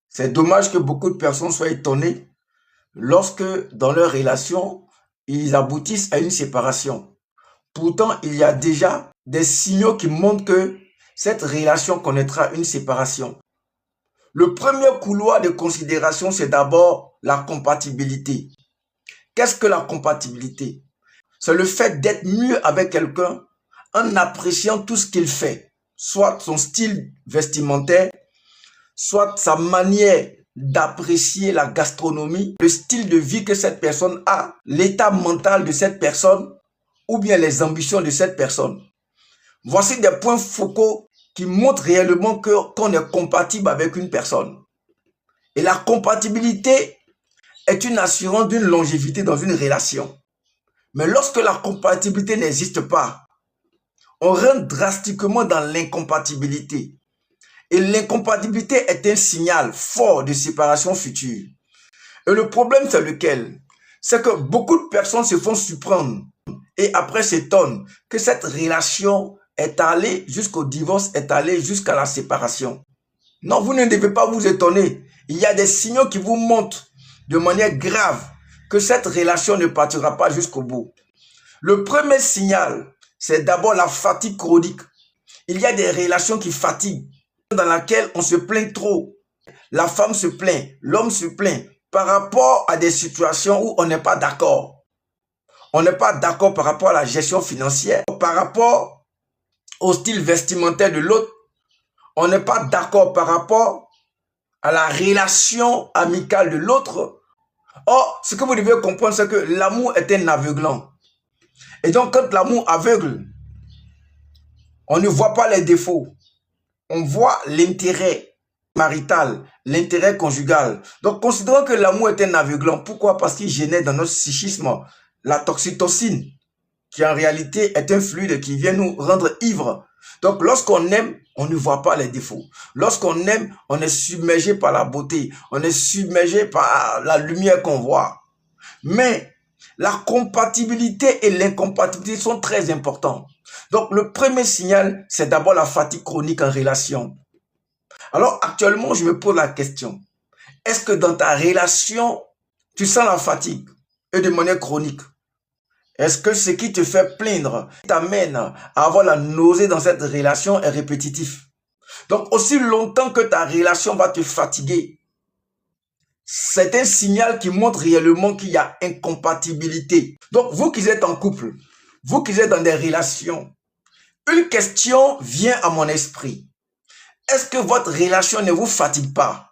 C'est dommage que beaucoup de personnes soient étonnées lorsque, dans leur relation, ils aboutissent à une séparation. Pourtant, il y a déjà des signaux qui montrent que cette relation connaîtra une séparation. Le premier couloir de considération, c'est d'abord la compatibilité. Qu'est-ce que la compatibilité? C'est le fait d'être mieux avec quelqu'un en appréciant tout ce qu'il fait, soit son style vestimentaire, soit sa manière d'apprécier la gastronomie, le style de vie que cette personne a, l'état mental de cette personne ou bien les ambitions de cette personne. Voici des points focaux qui montrent réellement qu'on est compatible avec une personne. Et la compatibilité est une assurance d'une longévité dans une relation. Mais lorsque la compatibilité n'existe pas, on rentre drastiquement dans l'incompatibilité. Et l'incompatibilité est un signal fort de séparation future. Et le problème, c'est lequel? C'est que beaucoup de personnes se font surprendre et après s'étonnent que cette relation est allée jusqu'au divorce, est allée jusqu'à la séparation. Non, vous ne devez pas vous étonner. Il y a des signaux qui vous montrent de manière grave que cette relation ne partira pas jusqu'au bout. Le premier signal, c'est d'abord la fatigue chronique. Il y a des relations qui fatiguent, dans laquelle on se plaint trop. La femme se plaint, l'homme se plaint par rapport à des situations où on n'est pas d'accord. On n'est pas d'accord par rapport à la gestion financière, par rapport au style vestimentaire de l'autre. On n'est pas d'accord par rapport à la relation amicale de l'autre. Or, ce que vous devez comprendre, c'est que l'amour est un aveuglant. Et donc, quand l'amour aveugle, on ne voit pas les défauts. On voit l'intérêt marital, l'intérêt conjugal. Donc, considérons que l'amour est un aveuglant. Pourquoi? Parce qu'il génère dans notre psychisme la toxytocine, qui en réalité est un fluide qui vient nous rendre ivres. Donc, lorsqu'on aime, on ne voit pas les défauts. Lorsqu'on aime, on est submergé par la beauté. On est submergé par la lumière qu'on voit. Mais la compatibilité et l'incompatibilité sont très importants. Donc, le premier signal, c'est d'abord la fatigue chronique en relation. Alors, actuellement, je me pose la question. Est-ce que dans ta relation, tu sens la fatigue et de manière chronique? Est-ce que ce qui te fait plaindre, t'amène à avoir la nausée dans cette relation est répétitif? Donc, aussi longtemps que ta relation va te fatiguer, c'est un signal qui montre réellement qu'il y a incompatibilité. Donc, vous qui êtes en couple, vous qui êtes dans des relations, une question vient à mon esprit. Est-ce que votre relation ne vous fatigue pas?